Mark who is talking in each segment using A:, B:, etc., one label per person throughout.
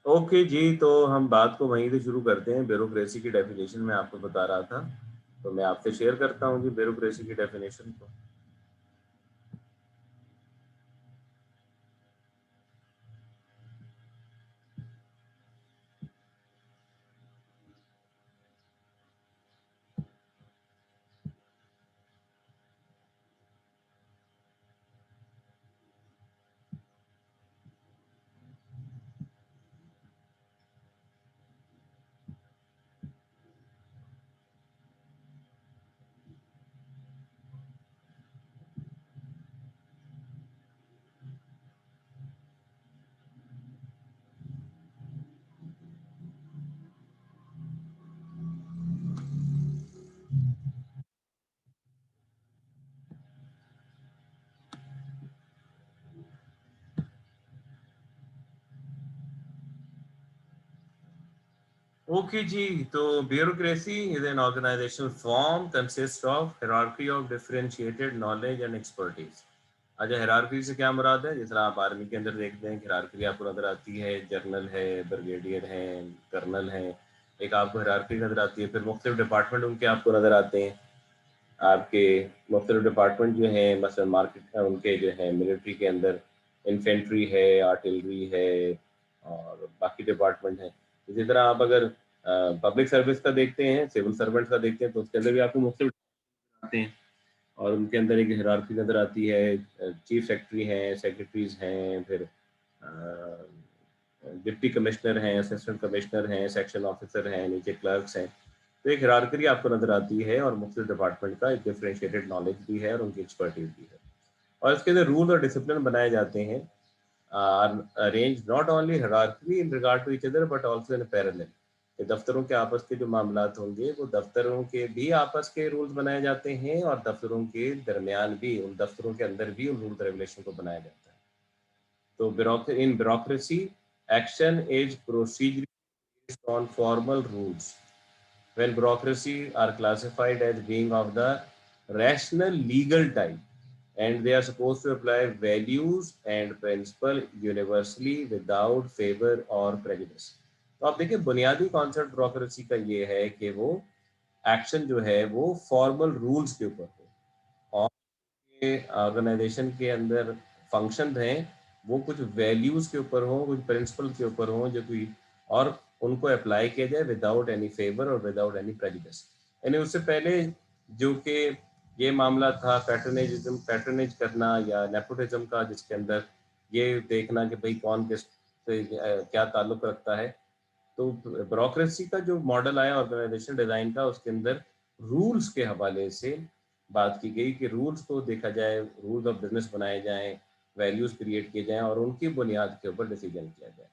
A: Okay जी, तो हम बात को वहीं से शुरू करते हैं। ब्यूरोक्रेसी की डेफिनेशन मैं आपको बता रहा था, तो मैं आपसे शेयर करता हूँ जी ब्यूरोक्रेसी की डेफिनेशन को। ओके जी, तो bureaucracy is an organisational form consist of hierarchy of differentiated knowledge and expertise. अच्छा, हायरार्की से क्या मुराद है? जिस तरह आप आर्मी के अंदर देखते हैं कि हायरार्की आपको नजर आती है, जनरल है, ब्रिगेडियर है, कर्नल है, एक आपको हायरार्की नजर आती है। फिर मुख्तलिफ डिपार्टमेंट उनके आपको नजर आते हैं। आपके मुख्तलिफ डिपार्टमेंट जो हैं, मसलन मार्केट उनके जो है मिलिट्री के अंदर इन्फेंट्री है, आर्टिलरी है और बाकी डिपार्टमेंट है। इसी तरह आप अगर पब्लिक सर्विस का देखते हैं, सिविल सर्वेंट का देखते हैं, तो उसके अंदर भी आपको मुख्तलिफ आते हैं और उनके अंदर एक हायरार्की नज़र आती है। चीफ सेक्रेटरी हैं, सेक्रेटरीज हैं, फिर डिप्टी कमिश्नर हैं, असिस्टेंट कमिश्नर हैं, सेक्शन ऑफिसर हैं, नीचे क्लर्क्स हैं। तो एक हायरार्की आपको नजर आती है और मुख्तलिफ डिपार्टमेंट का एक डिफरेंशिएटेड नॉलेज भी है और उनकी एक्सपर्टीज भी है। और इसके अंदर रूल और डिसिप्लिन बनाए जाते हैं, arrange not only hierarchy in regard to each other but also in parallel. कि दफ्तरों के आपस के जो मामलात होंगे वो दफ्तरों के भी आपस के रूल्स बनाए जाते हैं और दफ्तरों के दरमियान भी, उन दफ्तरों के अंदर भी उन रूल रेगुलेशन को बनाया जाता है। तो in bureaucracy action is procedure based on formal rules. When bureaucracy are classified as being of the rational legal type and they are supposed to apply values and principle universally without favor or prejudice. तो आप देखिए बुनियादी concept bureaucracy का ये है कि वो action जो है वो फॉर्मल रूल्स के ऊपर हो और ऑर्गेनाइजेशन के अंदर फंक्शन हैं वो कुछ वैल्यूज के ऊपर हो, कुछ प्रिंसिपल के ऊपर हो जो कोई और उनको अप्लाई किया जाए विदाउट एनी फेवर और विदाउट एनी प्रेजुडिस। यानी उससे पहले जो कि ये मामला था पैटर्नेज करना या नेपोटिज्म का, जिसके अंदर ये देखना कि भाई कौन किस से क्या ताल्लुक रखता है। तो ब्यूरोक्रेसी का जो मॉडल आया ऑर्गेनाइजेशन डिजाइन का, उसके अंदर रूल्स के हवाले से बात की गई कि रूल्स को देखा जाए, रूल्स ऑफ बिजनेस बनाए जाएं, वैल्यूज क्रिएट किए जाएं और उनकी बुनियाद के ऊपर डिसीजन किया जाए।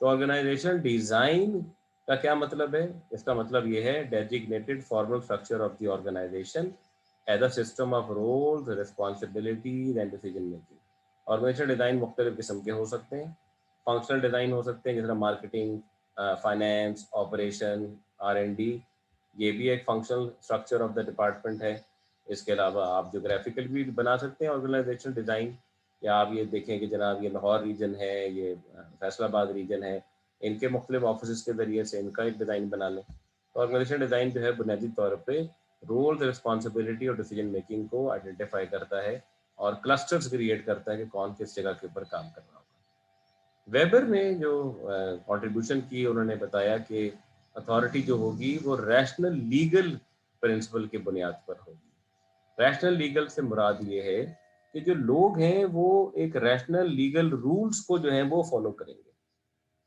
A: तो ऑर्गेनाइजेशन डिजाइन का क्या मतलब है? इसका मतलब ये है designated formal structure of the organisation as a system of roles, responsibilities and decision making. Organisation design मुख्तलिफ किस्म के हो सकते हैं। फंक्शनल डिजाइन हो सकते हैं, जैसे मार्केटिंग, फाइनेंस, ऑपरेशन, R&D। ये भी एक functional structure of the department है। इसके अलावा आप जोग्राफिकल भी बना सकते हैं ऑर्गेनाइजेशन डिज़ाइन। या आप ये देखें कि जनाब ये लाहौर रीजन है, ये फैसलाबाद रीजन है, इनके मुख्तलिफ ऑफिस के ज़रिए से इनका एक डिज़ाइन बना लें। तो ऑर्गेनाइजेशन डिज़ाइन जो है बुनियादी तौर पे रोल्स, रिस्पॉन्सिबिलिटी और डिसीजन मेकिंग को आइडेंटिफाई करता है और क्लस्टर्स क्रिएट करता है कि कौन किस जगह के ऊपर काम कर रहा होगा। वेबर ने जो कंट्रीब्यूशन की, उन्होंने बताया कि अथॉरिटी जो होगी वो रैशनल लीगल प्रिंसिपल की बुनियाद पर होगी। रैशनल लीगल से मुराद ये है कि जो लोग हैं वो एक रैशनल लीगल रूल्स को जो है वो फॉलो करेंगे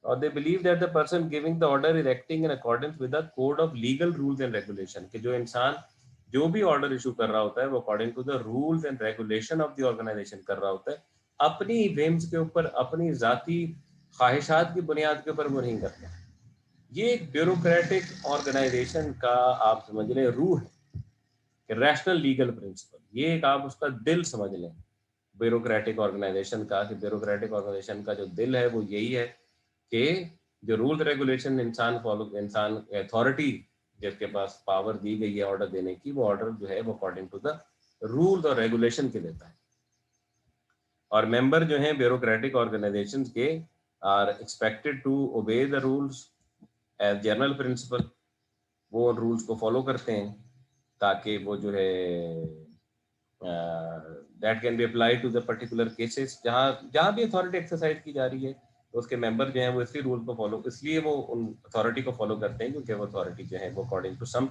A: और they believe that the person giving the order is acting in accordance with the code of legal rules and regulation. कि जो इंसान जो भी ऑर्डर इशू कर रहा होता है वो according to the rules and regulation of the organisation कर रहा होता है, अपनी विम्स के ऊपर, अपनी जाती ख्वाहिशात की बुनियाद के ऊपर वो नहीं करता। ये एक ब्यूरोक्रेटिक ऑर्गेनाइजेशन का आप समझ लें रूह है कि रैशनल लीगल प्रिंसिपल, ये एक आप उसका दिल समझ लें ब्यूरोक्रेटिक ऑर्गेनाइजेशन का। कि ब्यूरोक्रेटिक ऑर्गेनाइजेशन का जो दिल है वो यही है कि जो रूल रेगुलेशन इंसान अथॉरिटी जिसके पास पावर दी गई है ऑर्डर देने की, वो ऑर्डर जो है वो अकॉर्डिंग टू द रूल्स और रेगुलेशन के देता है। और मेंबर जो हैं ब्यूरोक्रेटिक ऑर्गेनाइजेशन के are expected to obey the rules as general principle. वो उन rules को follow करते हैं ताकि वो जो है that can be applied to the particular cases. जहाँ जहाँ भी authority exercise की जा रही है तो उसके member जो हैं वो इसी rule को follow, इसलिए वो उन authority को follow करते हैं क्योंकि वो authority जो है वो according to some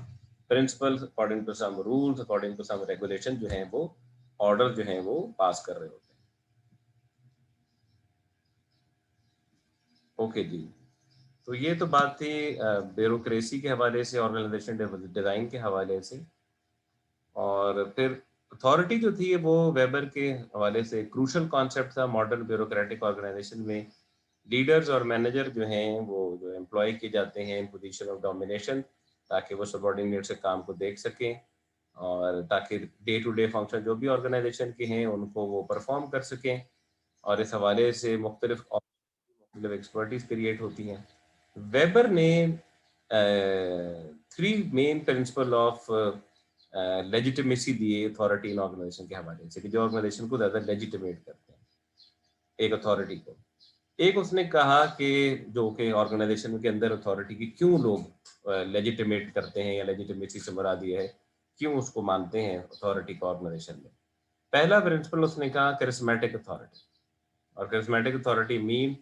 A: principles, according to some rules, according to some regulation जो हैं वो order जो हैं वो pass कर रहे होते हैं. ओके जी, तो ये तो बात थी ब्यूरोक्रेसी के हवाले से, ऑर्गेनाइजेशन डिज़ाइन के हवाले से. और फिर अथॉरिटी जो थी वो वेबर के हवाले से क्रूशल कॉन्सेप्ट था मॉडर्न ब्यूरोक्रेटिक ऑर्गेनाइजेशन में. लीडर्स और मैनेजर जो हैं वो जो एम्प्लॉय किए जाते हैं इन पोजीशन ऑफ डोमिनेशन ताकि वो सबॉर्डिनेट से काम को देख सकें और ताकि डे टू डे फंक्शन जो भी ऑर्गेनाइजेशन के हैं उनको वो परफॉर्म कर सकें. और इस हवाले से मुख्तलिफ एक्सपर्टीज क्रिएट होती हैं. वेबर ने 3 मेन प्रिंसिपल ऑफ लेजिटिमेसी दिए अथॉरिटी इन ऑर्गेनाइजेशन के हवाले से कि जो ऑर्गेनाइजेशन को ज़्यादा लेजिटिमेट करते हैं एक अथॉरिटी को. एक उसने कहा कि जो कि ऑर्गेनाइजेशन के अंदर अथॉरिटी की क्यों लोग लेजिटिमेट करते हैं या लेजिटिमेसी से मुराद ये है क्यों उसको मानते हैं अथॉरिटी को ऑर्गेनाइजेशन में. पहला प्रिंसिपल उसने कहा करिस्मेटिक अथॉरिटी. और charismatic authority mean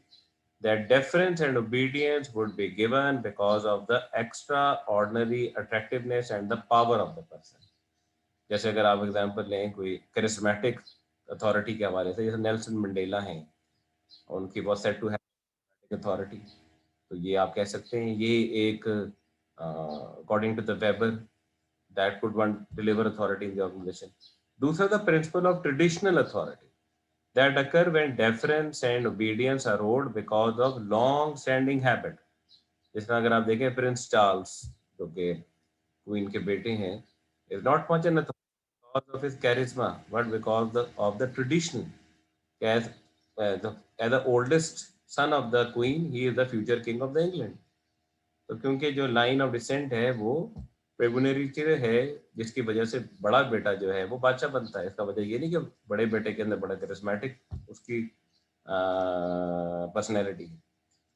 A: that deference and obedience would be given because of the extraordinary attractiveness and the power of the person. जैसे अगर आप एग्जांपल लें कोई करिस्मेटिक अथॉरिटी के हवाले से, जैसे नेल्सन मंडेला हैं, उनकी बहुत सेट टू हैव अथॉरिटी, तो ये आप कह सकते हैं ये एक according to the Weber that could one deliver authority in the organization. दूसरा the principle of traditional authority that occur when deference and obedience are owed because of long standing habit. जिस तरह अगर आप देखें प्रिंस चार्ल्स जो कि queen के बेटे हैं, is not much an authority because of his charisma but because of the tradition. as as the oldest son of the queen he is the future king of the England. तो क्योंकि जो line of decent है वो पेगुनरी है जिसकी वजह से बड़ा बेटा जो है वो बादशाह बनता है. इसका वजह ये नहीं कि बड़े बेटे के अंदर बड़ा करिस्मेटिक उसकी पर्सनैलिटी है.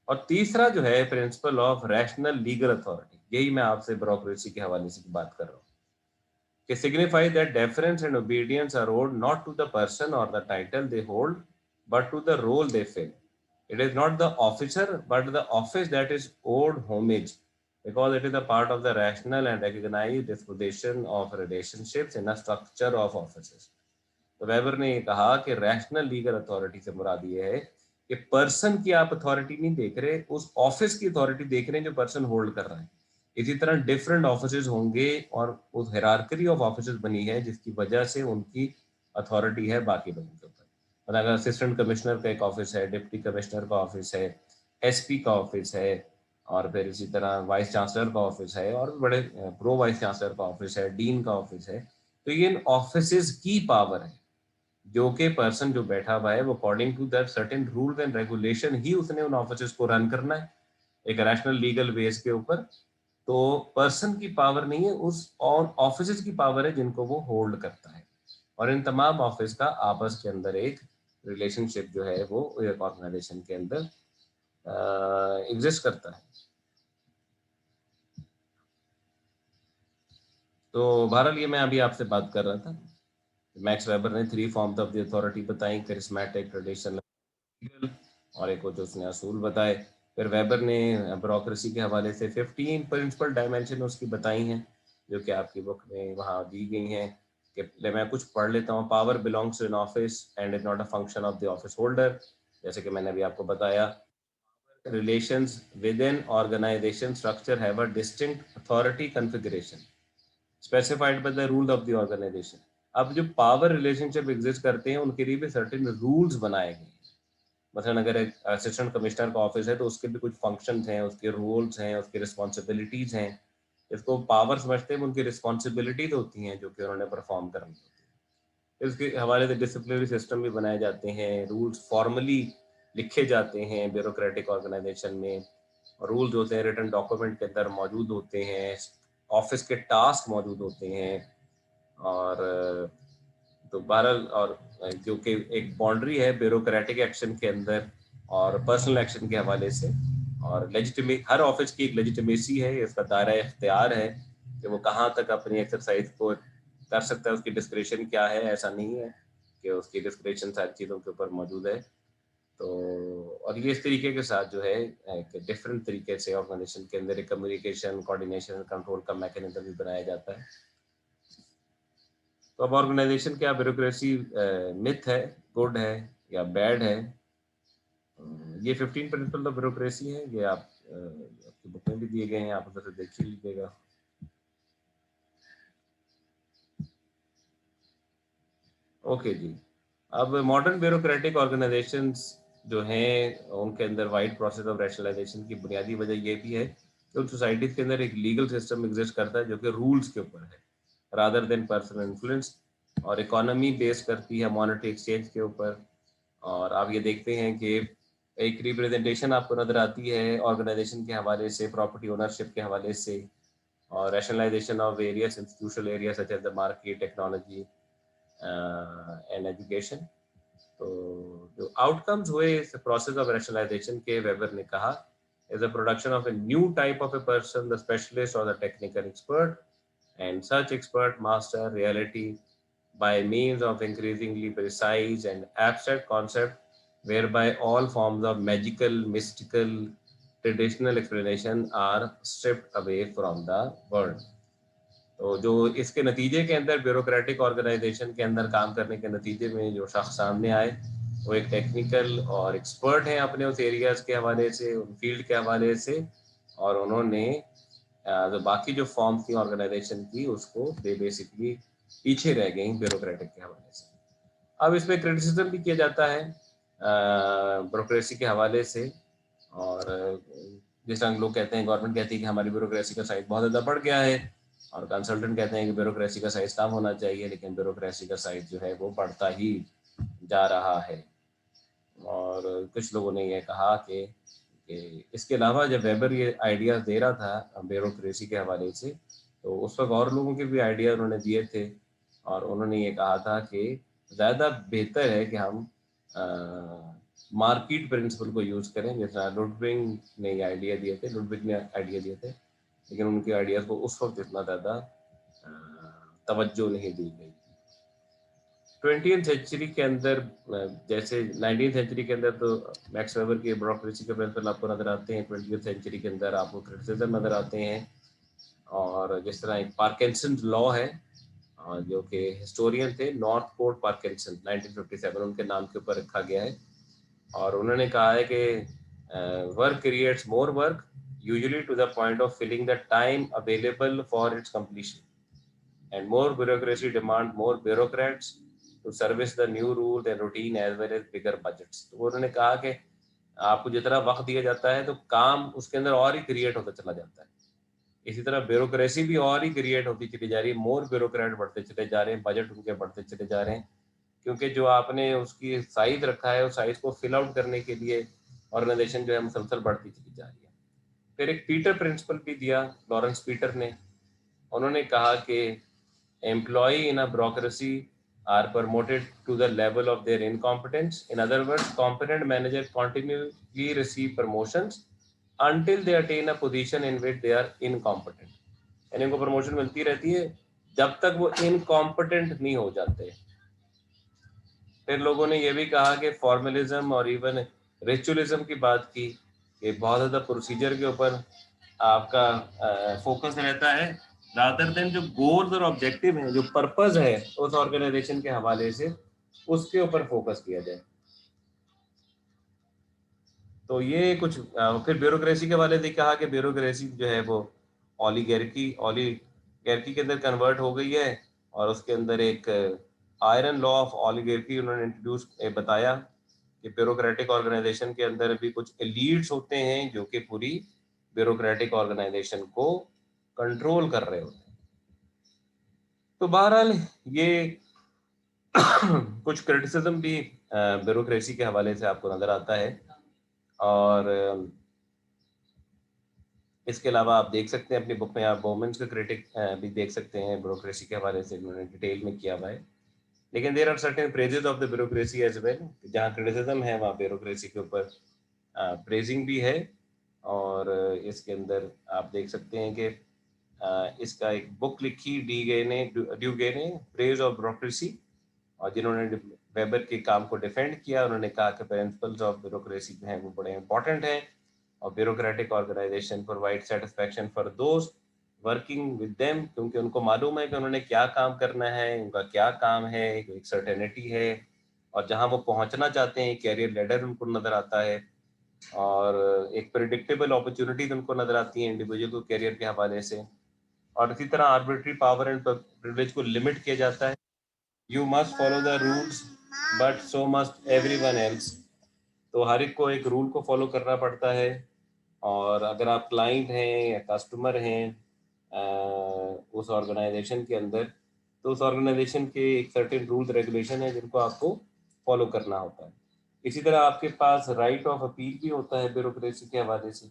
A: और तीसरा जो है principle of rational legal authority, यही मैं आपसे ब्यूरोक्रेसी के हवाले से बात कर रहा हूँ कि signify that deference and obedience are owed not to the person or the title they hold but to the role they fill. It is not the officer, but the office that is owed homage, because it is a part of the rational and recognized disposition of relationships in a structure of offices. तो weber ने ये कहा कि rational legal authority से मुराद ये है कि person की आप अथॉरिटी नहीं देख रहे, उस ऑफिस की अथॉरिटी देख रहे हैं जो पर्सन होल्ड कर रहा है. इसी तरह डिफरेंट ऑफिसेज होंगे और उस हायरार्की ऑफ ऑफिसेज बनी है जिसकी वजह से उनकी अथॉरिटी है बाकी लोगों के ऊपर. मतलब अगर असिस्टेंट कमिश्नर का एक ऑफिस है, डिप्टी कमिश्नर का ऑफिस है, एसपी का ऑफिस है, और फिर इसी तरह वाइस चांसलर का ऑफिस है, और भी बड़े प्रो वाइस चांसलर का ऑफिस है, डीन का ऑफिस है. तो ये इन ऑफिसेज की पावर है जो कि पर्सन जो बैठा हुआ है वो according to that certain rules and regulation ही उसने उन ऑफिसेज को रन करना है एक रैशनल लीगल बेस के ऊपर. तो पर्सन की पावर नहीं है, उस और ऑफिसेज की पावर है जिनको वो होल्ड करता है. और इन तमाम ऑफिस का आपस के अंदर एक रिलेशनशिप जो है वो एक ऑर्गेनाइजेशन के अंदर एग्जिस्ट करता है. तो बहरहाल ये मैं अभी आपसे बात कर रहा था. मैक्स वेबर ने 3 फॉर्म्स ऑफ द अथॉरिटी बताई, करिस्मेटिक, ट्रेडिशनल, लीगल, और एक जो उसने असूल बताए. फिर वेबर ने ब्यूरोक्रेसी के हवाले से 15 प्रिंसिपल डायमेंशन उसकी बताई हैं जो कि आपकी बुक में वहाँ दी गई हैं. कि मैं कुछ पढ़ लेता हूँ. Power belongs to an office and is not a function of the office holder. जैसे कि मैंने अभी आपको बताया, relations within organization structure have a distinct authority configuration specified by the rule of the organization. अब जो पावर रिलेशनशिप एग्जिस्ट करते हैं उनके लिए भी सर्टेन रूल्स बनाए गए हैं. मतलब अगर एक असिस्टेंट कमिश्नर का ऑफिस है तो उसके भी कुछ फंक्शंस हैं, उसके रूल्स हैं, उसकी रिस्पॉन्सिबिलिटीज हैं. इसको पावर समझते हैं, उनकी रिस्पॉन्सिबिलिटीज होती हैं जो कि उन्होंने परफॉर्म करनी होती है. इसके हवाले से डिसिप्लिनरी सिस्टम भी बनाए जाते हैं, रूल्स फॉर्मली लिखे जाते हैं ब्यूरोक्रेटिक ऑर्गेनाइजेशन में. रूल्स होते हैं रिटन डॉक्यूमेंट के अंदर मौजूद होते हैं, ऑफिस के टास्क मौजूद होते हैं. और तो बहरहाल और जो कि एक बाउंड्री है ब्यूरोक्रेटिक एक्शन के अंदर और पर्सनल एक्शन के हवाले से, और लेजिटिमेट, हर ऑफिस की एक लेजिटिमेसी है, इसका दायरा इख्तियार है कि वो कहाँ तक अपनी एक्सरसाइज को कर सकता है, उसकी डिस्क्रिप्शन क्या है। ऐसा नहीं है कि उसकी डिस्क्रिप्शन सारी चीज़ों के ऊपर मौजूद है। तो और ये इस तरीके के साथ जो है एक डिफरेंट तरीके से ऑर्गेनाइजेशन के अंदर एक कम्युनिकेशन, कोऑर्डिनेशन, कंट्रोल का मैकेनिज्म भी बनाया जाता है। तो अब ऑर्गेनाइजेशन क्या ब्यूरोक्रेसी मिथ है, गुड है या बैड है? ये 15 प्रिंसिपल ऑफ ब्यूरोक्रेसी है, ये आप आपकी बुक में भी दिए गए हैं, आप उधर से देख ही लीजिएगा। ओके जी। अब मॉडर्न ब्यूरोक्रेटिक ऑर्गेनाइजेशंस जो हैं उनके अंदर वाइड प्रोसेस ऑफ रैशनलाइजेशन की बुनियादी वजह ये भी है कि उन सोसाइटीज़ के अंदर एक लीगल सिस्टम एग्जिस्ट करता है जो कि रूल्स के ऊपर है रादर देन पर्सनल इन्फ्लुएंस, और इकोनॉमी बेस करती है मॉनेटरी एक्सचेंज के ऊपर। और आप ये देखते हैं कि एक रिप्रेजेंटेशन आपको नज़र आती है ऑर्गेनाइजेशन के हवाले से, प्रॉपर्टी ओनरशिप के हवाले से, और rationalisation of various institutional area such as the market, technology and education. तो जो आउटकम्स हुए इस प्रोसेस ऑफ रैशनलाइजेशन के, वेबर ने कहा, is a production of a new type of a person, the specialist or the technical expert, and such expert master reality by means of increasingly precise and abstract concept whereby all forms of magical, mystical, traditional explanation are stripped away from the world. तो जो इसके नतीजे के अंदर bureaucratic organisation के अंदर काम करने के नतीजे में जो शख्स सामने आए वो एक टेक्निकल और एक्सपर्ट हैं अपने उस एरियाज़ के हवाले से, उन फील्ड के हवाले से, और उन्होंने जो बाकी जो फॉर्म थी ऑर्गेनाइजेशन की उसको दे बेसिकली पीछे रह गई ब्यूरोक्रेटिक के हवाले से। अब इसमें क्रिटिसिज्म भी किया जाता है ब्यूरोक्रेसी के हवाले से, और जिस तरह लोग कहते हैं, गवर्नमेंट कहती है कि हमारी ब्यूरोक्रेसी का साइज बहुत ज़्यादा बढ़ गया है, और कंसल्टेंट कहते हैं कि ब्यूरोक्रेसी का साइज कम होना चाहिए, लेकिन ब्यूरोक्रेसी का साइज जो है वो बढ़ता ही जा रहा है। और कुछ लोगों ने ये कहा कि इसके अलावा जब वेबर ये आइडियाज़ दे रहा था ब्यूरोक्रेसी के हवाले से, तो उस वक्त और लोगों के भी आइडिया उन्होंने दिए थे, और उन्होंने ये कहा था कि ज़्यादा बेहतर है कि हम मार्केट प्रिंसिपल को यूज़ करें। जैसा लुडविग ने ये आइडिया दिए थे, लुडविग ने आइडिया दिए थे, लेकिन उनके आइडियाज़ को उस वक्त इतना ज़्यादा तवज्जो नहीं दी गई। 20th सेंचुरी के अंदर, जैसे 19th सेंचुरी के अंदर तो मैक्स वेबर के ब्यूरोक्रेसी के प्रिंसिपल आपको नज़र आते हैं, 20th सेंचुरी के अंदर आपको क्रिटिसिज्म नज़र आते हैं। और जिस तरह एक पार्किंसन लॉ है, जो कि हिस्टोरियन थे नॉर्थकोट पार्किंसन, 1957 उनके नाम के ऊपर रखा गया है, और उन्होंने कहा है कि work creates more work usually to the point of filling the time available for its completion, and more bureaucracy demand more bureaucrats to service the new rules and routine as well as bigger budgets। तो उन्होंने कहा कि आपको जितना वक्त दिया जाता है तो काम उसके अंदर और ही क्रिएट होता चला जाता है, इसी तरह ब्यूरोक्रेसी भी और ही क्रिएट होती चली जा रही है, मोर ब्यूरोक्रेट बढ़ते चले जा रहे हैं, बजट उनके बढ़ते चले जा रहे हैं, क्योंकि जो आपने उसकी साइज रखा है उस साइज को फिल आउट करने के लिए ऑर्गेनाइजेशन जो है मुसलसल बढ़ती चली जा रही है। फिर एक पीटर प्रिंसिपल भी दिया लॉरेंस पीटर ने, उन्होंने कहा कि employee in a bureaucracy are promoted to the level of their incompetence. In other words, competent manager continually receive promotions until they attain a position in which they are incompetent। यानी उनको promotion मिलती रहती है जब तक वो incompetent नहीं हो जाते। फिर लोगों ने ये भी कहा कि फॉर्मलिज्म और इवन रिचुअलिज्म की बात की कि बहुत ज़्यादा प्रोसीजर के ऊपर आपका फोकस रहता है रादर देन जो गोल्स और ऑब्जेक्टिव हैं, जो पर्पस है उस ऑर्गेनाइजेशन के हवाले से, उसके ऊपर फोकस किया जाए। तो ये कुछ फिर ब्यूरोक्रेसी के हवाले से कहा कि ब्यूरोक्रेसी जो है वो ओलिगैर्की के अंदर कन्वर्ट हो गई है, और उसके अंदर एक आयरन लॉ ऑफ ओलिगैर्की उन्होंने इंट्रोड्यूस बताया कि ब्यूरोक्रेटिक ऑर्गेनाइजेशन के अंदर भी कुछ एलीट्स होते हैं जो कि पूरी ब्यूरोक्रेटिक ऑर्गेनाइजेशन को कंट्रोल कर रहे होते हैं। तो बहरहाल ये कुछ क्रिटिसिज्म भी ब्यूरोक्रेसी के हवाले से आपको नज़र आता है, और इसके अलावा आप देख सकते हैं अपनी बुक में, आप वुमेन्स का क्रिटिक भी देख सकते हैं, ब्यूरोक्रेसी के हवाले से उन्होंने डिटेल में किया हुआ है। लेकिन there are certain praises of the bureaucracy as well, जहाँ क्रिटिसिज्म है वहाँ ब्यूरोक्रेसी के ऊपर प्रेजिंग भी है, और इसके अंदर आप देख सकते हैं कि इसका एक बुक लिखी ड्यूगे ने, प्रेज ऑफ ब्यूरोक्रेसी, और जिन्होंने वेबर के काम को डिफेंड किया। उन्होंने कहा कि प्रिंसिपल्स ऑफ ब्यूरोक्रेसी जो हैं वो बड़े इंपॉर्टेंट हैं, और bureaucratic organisation provide satisfaction for those working with them, क्योंकि उनको मालूम है कि उन्होंने क्या काम करना है, उनका क्या काम है, एक सर्टेनिटी है, और जहां वो पहुंचना चाहते हैं कैरियर लेडर उनको नजर आता है, और एक प्रिडिक्टेबल अपॉर्चुनिटीज उनको नजर आती हैं इंडिविजुअल को कैरियर के हवाले से। और इसी तरह आर्बिट्री पावर एंड प्रिविलेज को लिमिट किया जाता है। You must follow the rules but so must everyone else, तो हर एक को एक रूल को फॉलो करना पड़ता है, और अगर आप क्लाइंट हैं या कस्टमर हैं उस ऑर्गेनाइजेशन के अंदर, तो उस ऑर्गेनाइजेशन के एक सर्टेन रूल्स रेगुलेशन है जिनको आपको फॉलो करना होता है। इसी तरह आपके पास राइट ऑफ अपील भी होता है ब्यूरोक्रेसी के हवाले से,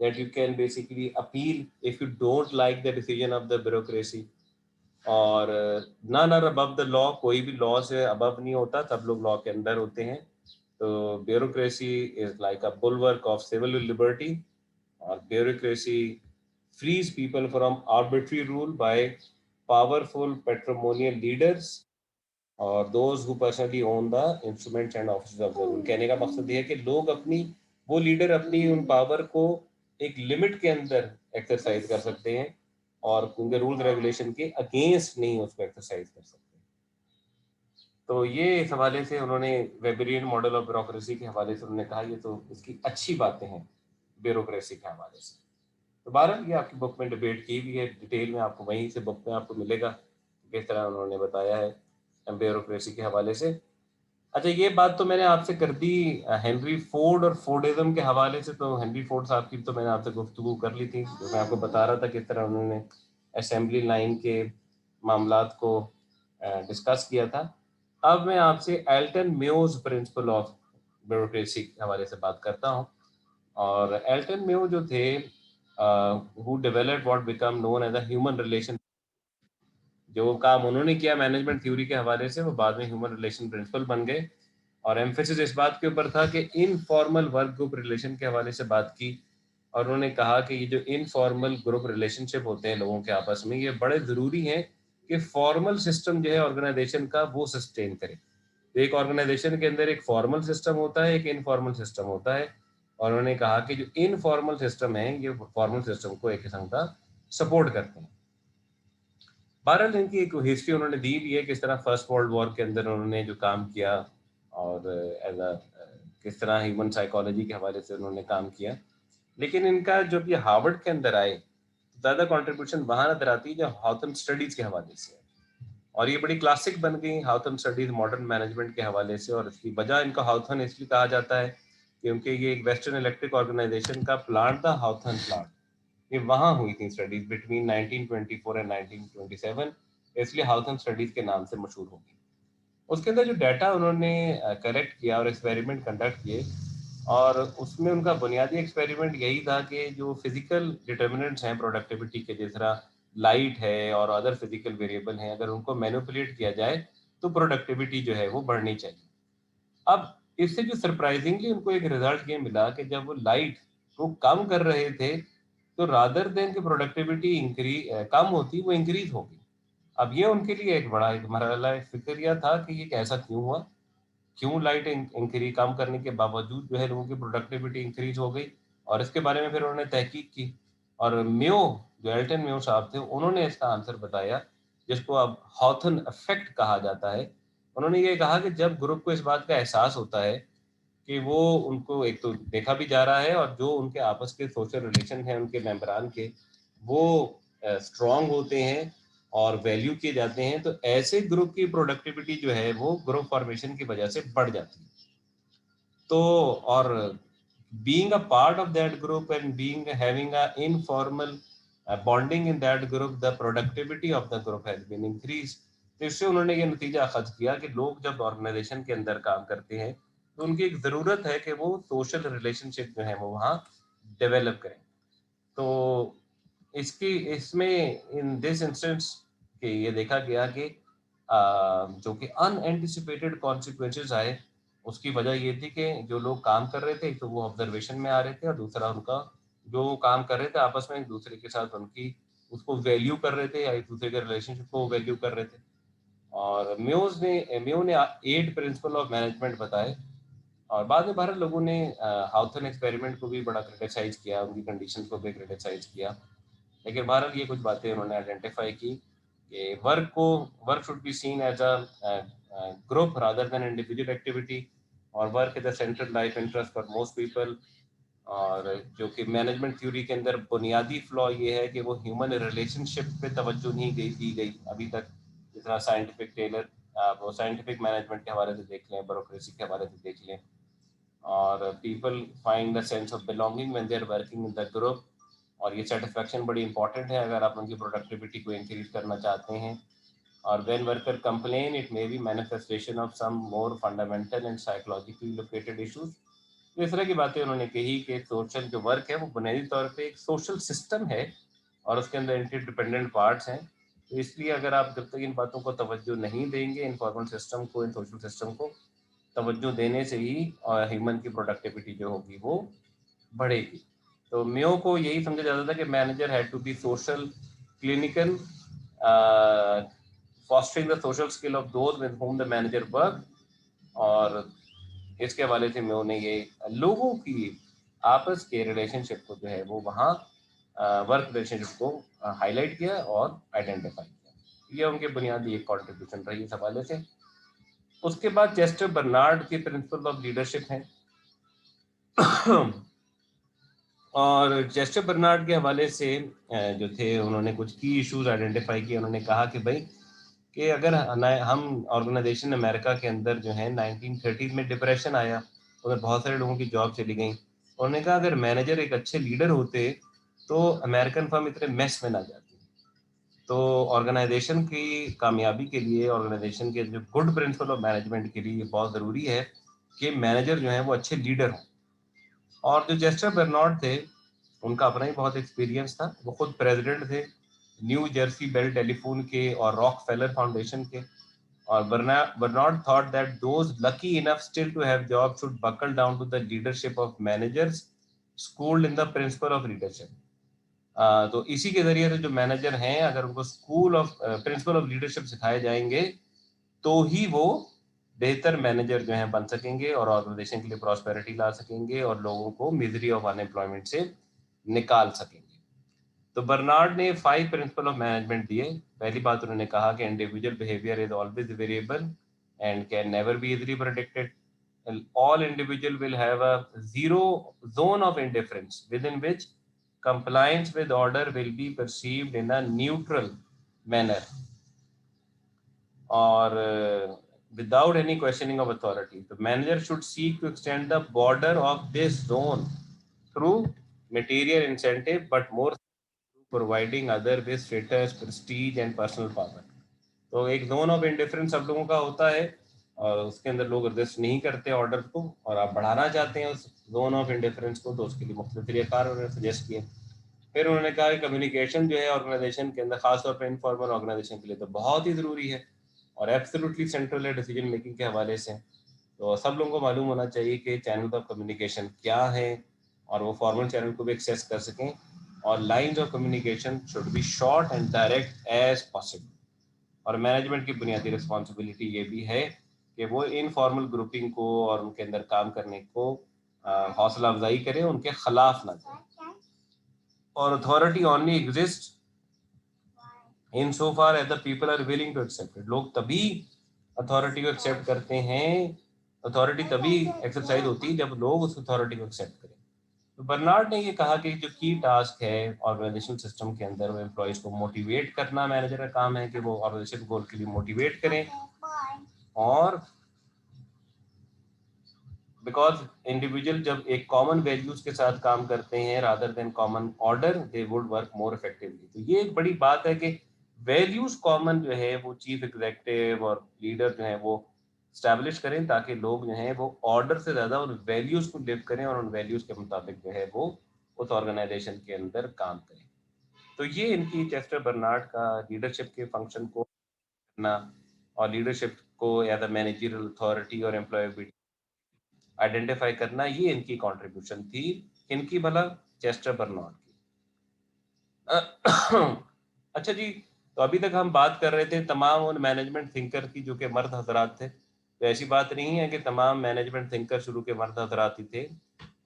A: that you can basically appeal if you don't like the decision of the bureaucracy. और none are above the law, कोई भी लॉ से अबव नहीं होता, सब लोग लॉ के अंदर होते हैं। तो bureaucracy is like a bulwark of civil liberty, और bureaucracy frees people from arbitrary rule by powerful patrimonial leaders और those who personally own the instruments and offices of the rule। कहने का मकसद ये है कि लोग अपनी, वो लीडर अपनी उन पावर को एक लिमिट के अंदर एक्सरसाइज कर सकते हैं, और उनके रूल रेगुलेशन के अगेंस्ट नहीं उसको एक्सरसाइज कर सकते। तो ये इस हवाले से उन्होंने वेबरियन मॉडल ऑफ ब्यूरोक्रेसी के हवाले से उन्होंने कहा ये तो इसकी अच्छी बातें हैं ब्यूरोक्रेसी के हवाले से। तो बहरहाल ये आपकी बुक में डिबेट की भी है, डिटेल में आपको वहीं से बुक में आपको मिलेगा किस तरह उन्होंने बताया है ब्यूरोक्रेसी के हवाले से। अच्छा, ये बात तो मैंने आपसे कर दी हेनरी फोर्ड और फोर्डिज्म के हवाले से, तो हेनरी फोर्ड साहब की तो मैंने आपसे गुफ्तगू कर ली थी, जो मैं आपको बता रहा था किस तरह उन्होंने असेंबली लाइन के मामलात को डिस्कस किया था। अब मैं आपसे एल्टन मेयोज प्रिंसिपल ऑफ ब्यूरोक्रेसी के हवाले से बात करता हूँ। और एल्टन मेयो जो थे who developed what become known as a human relation, जो काम उन्होंने किया मैनेजमेंट थ्योरी के हवाले से वो बाद में ह्यूमन रिलेशन प्रिंसिपल बन गए। और एम्फेसिस इस बात के ऊपर था कि इनफॉर्मल वर्क ग्रुप रिलेशन के हवाले से बात की, और उन्होंने कहा कि ये जो इनफॉर्मल ग्रुप रिलेशनशिप होते हैं लोगों के आपस में, ये बड़े ज़रूरी हैं कि फॉर्मल सिस्टम जो है ऑर्गेनाइजेशन का वो सस्टेन करे। तो एक ऑर्गेनाइजेशन के अंदर एक फॉर्मल सिस्टम होता है, एक इनफॉर्मल सिस्टम होता है, और उन्होंने कहा कि जो इनफॉर्मल सिस्टम है ये फॉर्मल सिस्टम को एक किस्म का सपोर्ट करते हैं। बहरहाल इनकी एक हिस्ट्री उन्होंने दी भी है, किस तरह फर्स्ट वर्ल्ड वॉर के अंदर उन्होंने जो काम किया, और एज अ किस तरह ह्यूमन साइकोलॉजी के हवाले से उन्होंने काम किया। लेकिन इनका जब ये हार्वर्ड के अंदर आए तो ज़्यादा कंट्रीब्यूशन वहाँ नजर आती है जो हाउथन स्टडीज के हवाले से है, और ये बड़ी क्लासिक बन गई हाउथन स्टडीज मॉडर्न मैनेजमेंट के हवाले से। और इसकी वजह इनका हाउथन इसलिए कहा जाता है क्योंकि ये एक वेस्टर्न इलेक्ट्रिक ऑर्गेनाइजेशन का प्लांट था, हाउथन प्लांट, ये वहाँ हुई थी स्टडीज बिटवीन 1924 एंड 1927, इसलिए हाउथन स्टडीज के नाम से मशहूर होगी। उसके अंदर जो डाटा उन्होंने कलेक्ट किया और एक्सपेरिमेंट कंडक्ट किए, और उसमें उनका बुनियादी एक्सपेरिमेंट यही था कि जो फिजिकल डिटर्मिनेंट्स हैं प्रोडक्टिविटी के, जिस तरह लाइट है और अदर फिजिकल वेरिएबल हैं, अगर उनको मैनिपुलेट किया जाए तो प्रोडक्टिविटी जो है वो बढ़नी चाहिए। अब इससे जो सरप्राइजिंगली उनको एक रिजल्ट ये मिला कि जब वो लाइट को कम कर रहे थे तो रादर देन की प्रोडक्टिविटी कम होती, वो इंक्रीज होगी। अब ये उनके लिए एक बड़ा एक मरहला फिक्रिया था कि ये कैसा क्यों हुआ, क्यों लाइट इंक्रीज कम करने के बावजूद जो है लोगों की प्रोडक्टिविटी इंक्रीज हो गई। और इसके बारे में फिर उन्होंने तहकीक की, और मेयो, जो एल्टन मेयो साहब थे, उन्होंने इसका आंसर बताया, जिसको अब हॉथन इफेक्ट कहा जाता है। उन्होंने ये कहा कि जब ग्रुप को इस बात का एहसास होता है कि वो उनको एक तो देखा भी जा रहा है, और जो उनके आपस के सोशल रिलेशन हैं उनके मेंबरान के, वो स्ट्रांग होते हैं और वैल्यू किए जाते हैं, तो ऐसे ग्रुप की प्रोडक्टिविटी जो है वो ग्रुप फॉर्मेशन की वजह से बढ़ जाती है। तो और being a part of that group and being having a informal bonding in that group, the productivity of the group has been increased। तो इससे उन्होंने ये नतीजा अखज़ किया कि लोग जब ऑर्गेनाइजेशन के अंदर काम करते हैं तो उनकी एक ज़रूरत है कि वो सोशल रिलेशनशिप जो है वो वहाँ डेवलप करें। तो इसकी इसमें इन दिस इंस्टेंस कि ये देखा गया कि जो कि अनएंटिसिपेटेड कॉन्सिक्वेंसेस आए, उसकी वजह ये थी कि जो लोग काम कर रहे थे, एक तो वो ऑब्जर्वेशन में आ रहे थे और दूसरा उनका जो काम कर रहे थे आपस में एक दूसरे के साथ उनकी उसको वैल्यू कर रहे थे या एक दूसरे के रिलेशनशिप को वैल्यू कर रहे थे। और म्यू ने 8 प्रिंसिपल ऑफ मैनेजमेंट बताए और बाद में भारत लोगों ने हाउथन एक्सपेरिमेंट को भी बड़ा क्रिटिसाइज किया, उनकी कंडीशन को भी क्रिटिसाइज किया। लेकिन बहरहाल ये कुछ बातें उन्होंने आइडेंटिफाई की कि work should be seen as a group rather than individual activity और work is a central life interest for most people. और जो कि मैनेजमेंट थ्योरी के अंदर बुनियादी फ्लॉ ये है कि वो ह्यूमन रिलेशनशिप पे तवज्जो नहीं दी गई अभी तक, जितना साइंटिफिक टेलर आप वो साइंटिफिक मैनेजमेंट के हवाले से देख लें, ब्यूरोक्रेसी के हवाले से देख लें। और people find the sense of belonging when they are working in the group. और ये सेटिस्फैक्शन बड़ी इंपॉर्टेंट है अगर आप उनकी प्रोडक्टिविटी को इंक्रीज करना चाहते हैं। और when worker complain it may be manifestation of some more fundamental and psychologically located issues. तो इस तरह की बातें उन्होंने कही कि सोशल जो वर्क है वो बुनियादी तौर पे एक सोशल सिस्टम है और उसके अंदर इंटरडिपेंडेंट पार्ट्स हैं। तो इसलिए अगर आप जब तक इन बातों को तवज्जो नहीं देंगे, इनफॉर्मल सिस्टम को, इन सोशल सिस्टम को तवज्जो देने से ही और ह्यूमन की प्रोडक्टिविटी जो होगी वो बढ़ेगी। तो मेयो को यही समझा जाता था कि manager had to be social, clinical, fostering the social skill of those with whom the manager work. और इसके हवाले से मेयो ने ये लोगों की आपस के रिलेशनशिप को जो है वो वहाँ वर्क रिलेशनशिप को हाईलाइट किया और आइडेंटिफाई किया। ये उनके बुनियादी एक कॉन्ट्रीब्यूशन रही इस हवाले से। उसके बाद चेस्टर बर्नार्ड के प्रिंसिपल ऑफ लीडरशिप हैं और चेस्टर बर्नार्ड के हवाले से जो थे उन्होंने कुछ की इश्यूज आइडेंटिफाई किए। उन्होंने कहा कि भाई कि अगर हम ऑर्गेनाइजेशन अमेरिका के अंदर जो है 1930 में डिप्रेशन आया, उधर बहुत सारे लोगों की जॉब चली गई। उन्होंने कहा अगर मैनेजर एक अच्छे लीडर होते तो अमेरिकन फर्म इतने मेस में ना जाती। तो ऑर्गेनाइजेशन की कामयाबी के लिए, ऑर्गेनाइजेशन के जो गुड प्रिंसिपल ऑफ मैनेजमेंट के लिए बहुत ज़रूरी है कि मैनेजर जो है वो अच्छे लीडर हों। और जो चेस्टर बर्नार्ड थे उनका अपना ही बहुत एक्सपीरियंस था। वो खुद प्रेसिडेंट थे न्यू जर्सी बेल टेलीफोन के और रॉक फेलर फाउंडेशन के। और Barnard thought that those lucky enough still to have job should buckle down to the leadership of managers schooled in the principle of leadership. तो इसी के जरिए से जो मैनेजर हैं अगर उनको school of principal of leadership सिखाए जाएंगे तो ही वो बेहतर मैनेजर जो हैं बन सकेंगे और ऑर्गेनाइजेशन के लिए प्रॉस्पेरिटी ला सकेंगे और लोगों को मिजरी ऑफ अनएम्प्लॉयमेंट से निकाल सकेंगे। तो बर्नार्ड ने 5 प्रिंसिपल ऑफ मैनेजमेंट दिए। पहली बात उन्होंने कहा कि individual behaviour is always variable and can never be easily predicted. All individual will have a zero zone of indifference within which compliance with order will be perceived in a neutral manner or without any questioning of authority. The manager should seek to extend the border of this zone through material incentive, but more providing other with status, prestige and personal power. तो एक zone of indifference सब लोगों का होता है और उसके अंदर लोग रेजिस्ट नहीं करते ऑर्डर को, और आप बढ़ाना चाहते हैं उस जोन ऑफ इंडिफरेंस को तो उसके लिए मुख्तलिफ तरीक़ार उन्होंने सजेस्ट किए। फिर उन्होंने कहा कि कम्युनिकेशन जो है ऑर्गेनाइजेशन के अंदर, खासतौर पर इनफॉर्मल ऑर्गेनाइजेशन के लिए तो बहुत ही ज़रूरी है और एब्सोल्युटली सेंट्रल है डिसीजन मेकिंग के हवाले से। तो सब लोगों को मालूम होना चाहिए कि चैनल ऑफ कम्युनिकेशन क्या है और वो फॉर्मल चैनल को भी एक्सेस कर सकें। और lines of communication should be short and direct as possible. और मैनेजमेंट की बुनियादी रिस्पॉन्सिबिलिटी ये भी है कि वो इनफॉर्मल ग्रुपिंग को और उनके अंदर काम करने को हौसला अफजाई करें, उनके खिलाफ ना जाए। और authority only exist in so far as the people are willing to accept it. लोग तभी अथॉरिटी को एक्सेप्ट करते हैं, अथॉरिटी तभी एक्सरसाइज होती है जब लोग उस अथॉरिटी को एक्सेप्ट करें। तो बर्नार्ड ने ये कहा कि जो की टास्क है ऑर्गेनाइजेशन सिस्टम के अंदर वो एम्प्लॉयज को मोटिवेट करना, मैनेजर का काम है कि वो ऑर्गेनाइजेशन गोल के लिए मोटिवेट करें। और बिकॉज इंडिविजुअल जब एक कॉमन वैल्यूज के साथ काम करते हैं rather than common order, they would work more effectively. तो ये एक बड़ी बात है कि वैल्यूज कॉमन जो है वो चीफ एग्जीक्यूटिव और लीडर जो है वो स्टैब्लिश करें ताकि लोग जो हैं वो ऑर्डर से ज़्यादा उन वैल्यूज को लिव करें और उन वैल्यूज के मुताबिक जो है वो उस ऑर्गेनाइजेशन के अंदर काम करें। तो ये इनकी चेस्टर बर्नार्ड का लीडरशिप के फंक्शन को करना और लीडरशिप को या द मैनेजरियल अथॉरिटी और एम्प्लॉयबिलिटी आइडेंटिफाई करना, ये इनकी कंट्रीब्यूशन थी। इनकी भला चेस्टर बर्नॉट की। अच्छा जी, तो अभी तक हम बात कर रहे थे तमाम उन मैनेजमेंट थिंकर की जो कि मर्द हजरात थे। तो ऐसी बात नहीं है कि तमाम मैनेजमेंट थिंकर शुरू के मर्द हजरात ही थे,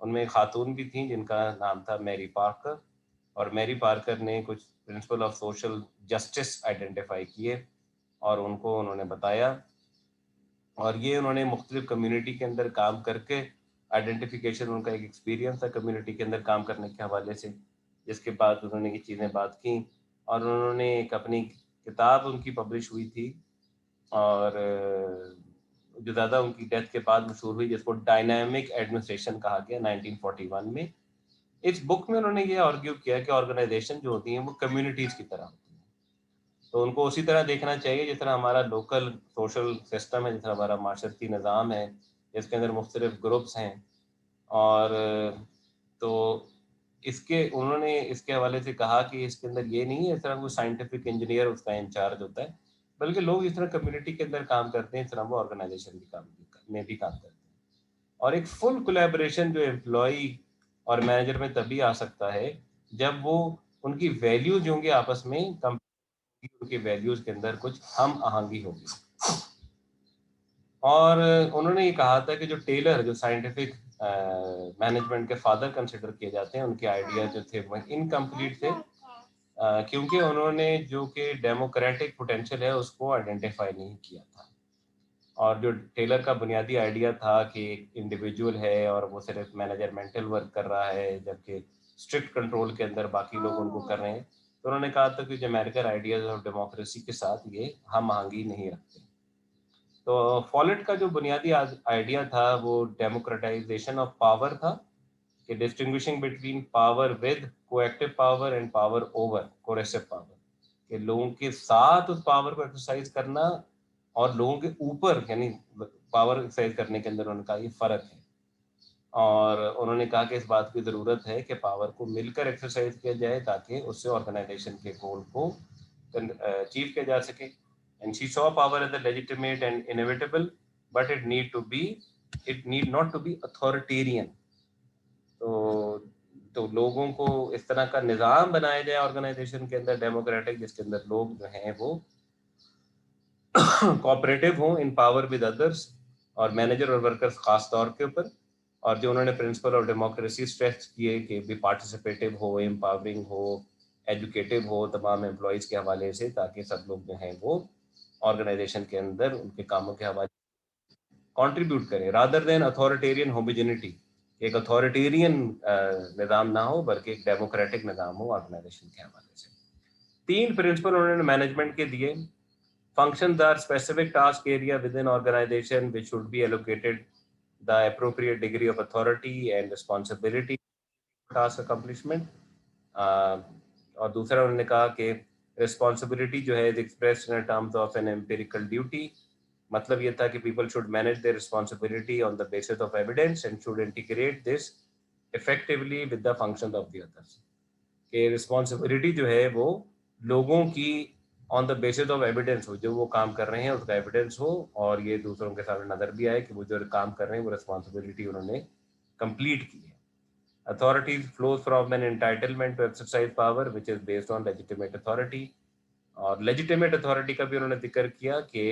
A: उनमें खातून भी थी जिनका नाम था मैरी पार्कर। और मैरी पार्कर ने कुछ principle of social justice identify किए और उनको उन्होंने बताया, और ये उन्होंने मुख्तलिफ कम्युनिटी के अंदर काम करके आइडेंटिफिकेशन, उनका एक एक्सपीरियंस था कम्युनिटी के अंदर काम करने के हवाले से, जिसके बाद उन्होंने ये चीज़ें बात की। और उन्होंने एक अपनी किताब उनकी पब्लिश हुई थी, और जो ज़्यादा उनकी डेथ के बाद मशहूर हुई, जिसको डायनामिक एडमिनिस्ट्रेशन कहा गया 1941 में। इस बुक में उन्होंने ये आर्ग्यू किया कि ऑर्गेनाइजेशन जो होती हैं वो कम्युनिटीज़ की तरह होती हैं, तो उनको उसी तरह देखना चाहिए जिस तरह हमारा लोकल सोशल सिस्टम है, जिस तरह हमारा माशरती निज़ाम है, जिसके अंदर मुख्तलिफ ग्रुप्स हैं। और तो इसके उन्होंने इसके हवाले से कहा कि इसके अंदर ये नहीं है इस तरह कोई साइंटिफिक इंजीनियर उसका इंचार्ज होता है, बल्कि लोग इस तरह कम्युनिटी के अंदर काम करते हैं, इस तरह वो ऑर्गेनाइजेशन भी काम में भी काम करते हैं। और एक फुल कोलैबोरेशन जो एम्प्लॉय और मैनेजर में तभी आ सकता है जब वो उनकी वैल्यूज होंगी आपस में, उनके वैल्यूज के अंदर कुछ हम आहंगी होगी। और उन्होंने ये कहा था कि जो टेलर, जो साइंटिफिक मैनेजमेंट के फादर कंसिडर किए जाते हैं, उनके आइडिया जो थे वो इनकम्प्लीट थे, क्योंकि उन्होंने जो कि डेमोक्रेटिक पोटेंशियल है उसको आइडेंटिफाई नहीं किया था। और जो टेलर का बुनियादी आइडिया था कि एक इंडिविजुअल है और वो सिर्फ मैनेजरमेंटल वर्क कर रहा है, जबकि स्ट्रिक्ट कंट्रोल के अंदर बाकी लोग उनको कर रहे हैं, तो उन्होंने कहा था कि जो अमेरिकन आइडियाज और डेमोक्रेसी के साथ ये हम आहंगी नहीं रखते। तो फॉलेट का जो बुनियादी आइडिया था वो डेमोक्रेटाइजेशन ऑफ पावर था, कि distinguishing between power with coactive power and power over coercive power, कि लोगों के साथ उस पावर को एक्सरसाइज करना और लोगों के ऊपर यानी पावर एक्सरसाइज करने के अंदर उनका ये फर्क है। और उन्होंने कहा कि इस बात की ज़रूरत है कि पावर को मिलकर एक्सरसाइज किया जाए ताकि उससे ऑर्गेनाइजेशन के गोल को अचीव किया जा सके। And she saw power as a legitimate and inevitable, but it need not to be authoritarian. तो लोगों को इस तरह का निज़ाम बनाया जाए ऑर्गेनाइजेशन के अंदर डेमोक्रेटिक, जिसके अंदर लोग जो हैं वो कोऑपरेटिव हों इन पावर विद अदर्स, और मैनेजर और वर्कर्स खास तौर के ऊपर। और जो उन्होंने प्रिंसिपल ऑफ डेमोक्रेसी स्ट्रेस किए कि भी पार्टिसिपेटिव हो, एम्पावरिंग हो, एजुकेटिव हो तमाम एम्प्लॉयज़ के हवाले से, ताकि सब लोग जो हैं वो ऑर्गेनाइजेशन के अंदर उनके कामों के हवाले कंट्रीब्यूट करें, रादर देन अथॉरिटेरियन होमोजेनिटी। एक अथॉरिटेरियन निज़ाम ना हो बल्कि एक डेमोक्रेटिक निज़ाम हो ऑर्गेनाइजेशन के हवाले से। 3 प्रिंसिपल उन्होंने मैनेजमेंट के दिए। Functions are specific task area within organization which should be allocated the appropriate degree of authority and responsibility task accomplishment. और दूसरा उन्होंने कहा कि responsibility जो है is expressed in terms of an empirical duty. मतलब ये था कि people should manage their responsibility on the basis of evidence and should integrate this effectively with the functions of the others. कि responsibility जो है वो लोगों की on the basis of evidence हो, जो वो काम कर रहे हैं उसका एविडेंस हो, और ये दूसरों के सामने नजर भी आए कि वो जो काम कर रहे हैं वो रिस्पॉन्सिबिलिटी उन्होंने कंप्लीट की है। Authority flows from an entitlement to exercise power which is based on legitimate authority. और लेजिटिमेट अथॉरिटी का भी उन्होंने जिक्र किया कि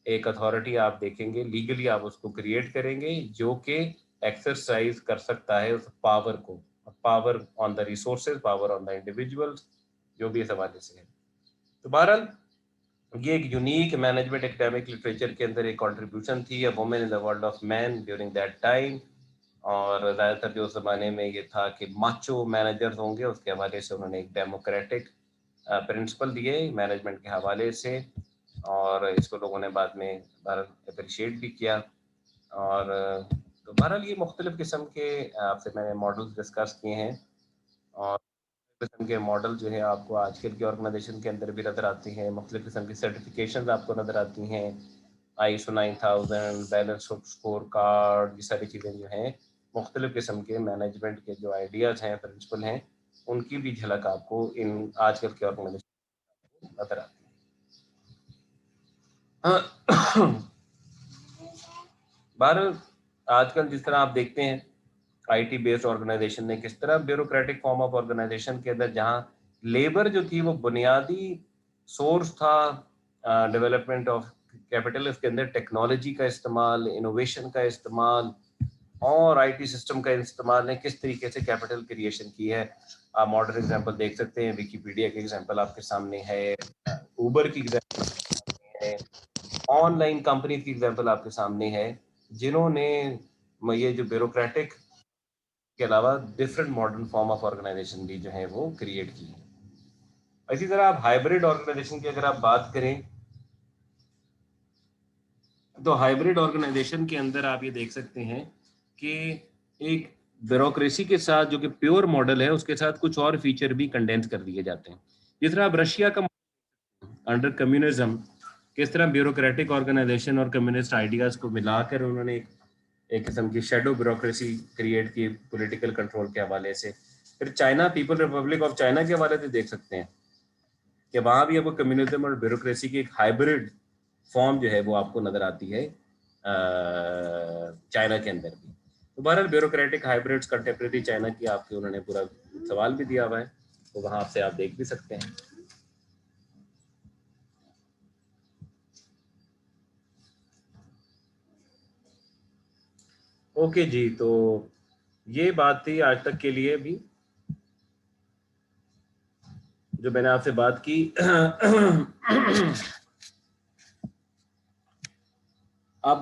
A: एक अथॉरिटी आप देखेंगे लीगली आप उसको क्रिएट करेंगे जो कि एक्सरसाइज कर सकता है उस पावर को, power on the resources, power on the individuals, जो भी इस हवाले से है। तो बहरहाल ये एक यूनिक मैनेजमेंट एकेडमिक लिटरेचर के अंदर एक कंट्रीब्यूशन थी, a women in the world of man during that time. और ज़्यादातर जो उस ज़माने में ये था कि माचो मैनेजर्स होंगे, उसके हवाले से उन्होंने एक डेमोक्रेटिक प्रिंसिपल दिए मैनेजमेंट के हवाले से, और इसको लोगों ने बाद में बहरहाल अप्रिशिएट भी किया। और तो बहरहाल ये मुख्तलिफ़ किस्म के आपसे मैंने मॉडल्स डिस्कस किए हैं, और किस्म के मॉडल जो है आपको आजकल की ऑर्गेनाइजेशन के अंदर भी नज़र आती हैं। मुख्तलिफ़ किस्म की सर्टिफिकेशन आपको नज़र आती हैं, ISO 9000, balance off score card, ये सारी चीज़ें जो हैं मुख्तलिफ़ किस्म के मैनेजमेंट के जो आइडियाज़ हैं, प्रिंसिपल हैं, उनकी भी झलक आपको इन आजकल के ऑर्गेनाइजेशन नज़र आती है। बार آج کل جس طرح آپ دیکھتے ہیں آئی ٹی بیسڈ آرگنائزیشن نے کس طرح بیوروکریٹک فارم آف آرگنائزیشن کے اندر جہاں لیبر جو تھی وہ بنیادی سورس تھا ڈیولپمنٹ آف کیپٹل، اس کے اندر ٹیکنالوجی کا استعمال، انوویشن کا استعمال اور آئی ٹی سسٹم کا استعمال نے کس طریقے سے کیپٹل کریشن کی ہے. آپ ماڈرن ایگزامپل دیکھ سکتے ہیں، ویکیپیڈیا کی ایگزامپل آپ کے سامنے ہے، اوبر کی ایگزامپل ہے، آن لائن کمپنی کی ایگزامپل آپ کے سامنے ہے، جنہوں نے یہ جو بیوروکریٹک کے علاوہ different modern form of organisation بھی جو ہے وہ کریٹ کی ہے. اسی طرح آپ ہائبرڈ آرگنائزیشن کی اگر آپ بات کریں تو ہائبرڈ آرگنائزیشن کے اندر آپ یہ دیکھ سکتے ہیں کہ ایک بیوروکریسی کے ساتھ جو کہ پیور ماڈل ہے اس کے ساتھ کچھ اور فیچر بھی کنڈینس کر دیے جاتے ہیں. جس طرح اب رشیا کا انڈر کمیونزم کس طرح بیوروکریٹک آرگنائزیشن اور کمیونسٹ آئیڈیاز کو ملا کر انہوں نے ایک قسم کی شیڈو بیوروکریسی کریٹ کی پولیٹیکل کنٹرول کے حوالے سے. پھر China, people republic of China کے حوالے سے دیکھ سکتے ہیں کہ وہاں بھی اب کمیونزم اور بیوروکریسی کی ایک ہائبرڈ فارم جو ہے وہ آپ کو نظر آتی ہے چائنا کے اندر بھی. تو بہرحال بیوروکریٹک ہائبرڈز کنٹمپریری چائنا کی آپ کے انہوں نے پورا سوال بھی دیا ہوا ہے، تو وہاں سے آپ دیکھ بھی سکتے ہیں. اوکے جی، تو یہ بات تھی آج تک کے لیے بھی جو میں نے آپ سے بات کی. اب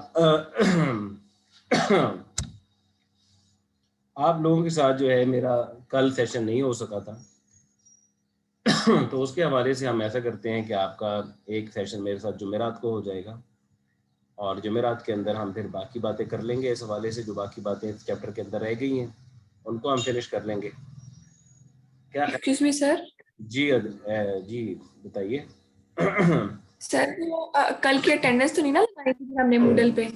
A: آپ لوگوں کے ساتھ جو ہے میرا کل سیشن نہیں ہو سکا تھا، تو اس کے حوالے سے ہم ایسا کرتے ہیں کہ آپ کا ایک سیشن میرے ساتھ جمعرات کو ہو جائے گا، اور جمعرات کے اندر ہم پھر باقی باتیں کر لیں گے اس حوالے سے، جو باقی باتیں اس چیپٹر کے اندر رہ گئی ہیں ان کو ہم فنش کر لیں گے. کیا
B: ایکسکیوز می سر.
A: جی بتائیے.
B: سر وہ کل کی اٹینڈنس تو نہیں نا لگانی تھی ہم نے موڈل پہ؟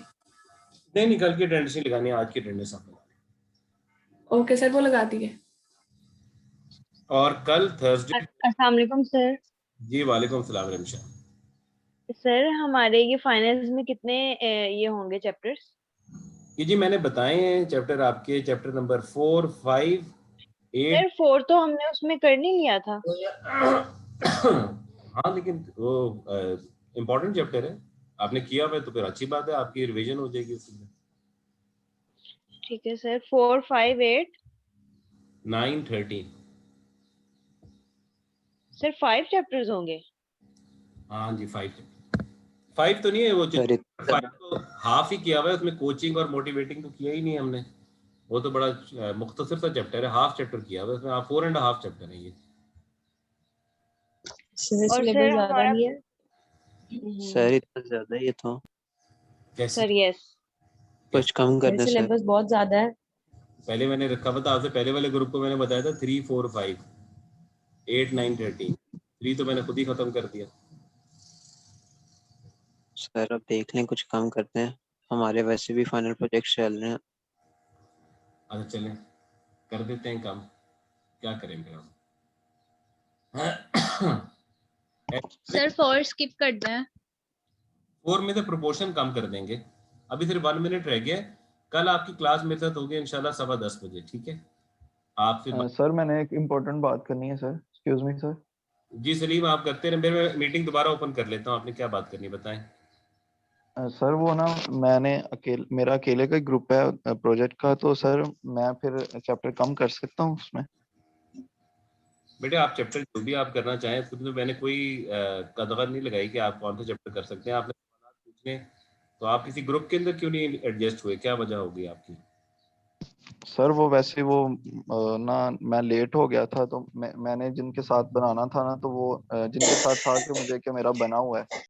A: نہیں کل کی اٹینڈنس نہیں لگانی، آج کی اٹینڈنس آپ لگانی.
B: اوکے سر، وہ لگا دیے.
A: اور کل تھرسڈے.
C: السلام علیکم سر.
A: جی وعلیکم السلام رمشا.
C: سر ہمارے یہ فائنلز میں کتنے یہ ہوں گے چیپٹرز؟
A: جی میں نے بتائے ہیں چیپٹر آپ کے، چیپٹر نمبر 4، 5، 8.
C: سر 4 تو ہم نے اس میں کر نہیں لیا تھا.
A: ہاں لیکن وہ امپورٹنٹ چیپٹر ہے، آپ نے کیا ہوا ہے تو پھر اچھی بات ہے، آپ کی ریویژن ہو جائے گی اس میں.
C: ٹھیک ہے سر. 4، 5، 8،
A: 9، 13.
C: سر 5 چیپٹرز ہوں گے؟
A: ہاں جی 5 تو نہیں ہے وہ 5 تو ہاف ہی کیا ہوا ہے، اس میں کوچنگ اور موٹیویٹنگ تو کیا ہی نہیں ہم نے، وہ تو بڑا مختصر سا چیپٹر ہے، ہاف چیپٹر کیا ہوا ہے اس میں، 4.5 چیپٹر ہے یہ.
C: اور سر ہمارا
D: سر اتنا زیادہ ہے یہ تو.
C: سر یس
D: کچھ کم کرنا سر.
B: سلیبس بہت زیادہ ہے.
A: پہلے میں نے رکھا تھا آپ سے، پہلے والے گروپ کو میں نے بتایا تھا 3، 4، 5، 8، 9، 13. 3 تو میں نے خود ہی ختم کر دیا.
D: سر اب دیکھ لیں کچھ کم کرتے ہیں، ہمارے ویسے بھی فائنل پروجیکٹ چل رہے ہیں.
A: اچھا چلیں کر دیتے ہیں کم، کیا کریں پھر ہم.
E: سر 4 اسکپ کر دیں.
A: 4 میں سے پروپورشن کم کر دیں گے. ابھی صرف 1 منٹ رہ گیا. کل آپ کی کلاس میرے ساتھ ہوگی انشاءاللہ 10:15 بجے، ٹھیک ہے؟ آپ سے
F: سر میں نے ایک امپورٹنٹ بات کرنی ہے سر. ایکسکیوز می سر.
A: جی سلیم آپ کرتے رہے، میں میٹنگ دوبارہ اوپن کر لیتا ہوں. آپ نے کیا بات کرنی بتائیں.
F: سر وہ نا میں نے میرا اکیلے کا گروپ ہے پروجیکٹ کا، تو سر میں پھر چیپٹر کم کر سکتا ہوں اس میں؟
A: بیٹے آپ چیپٹر جو بھی آپ کرنا چاہیں، خود میں نے کوئی قدغن نہیں لگائی کہ آپ کون سا چیپٹر کر سکتے ہیں. آپ نے سوالات پوچھنے تو آپ کسی گروپ کے اندر کیوں نہیں ایڈجسٹ ہوئے، کیا وجہ ہوگی آپ کی؟
F: سر وہ ویسے وہ نا میں لیٹ ہو گیا تھا، تو میں نے جن کے ساتھ بنانا تھا نا، تو وہ جن کے ساتھ تھا کہ مجھے کہ میرا بنا ہوا ہے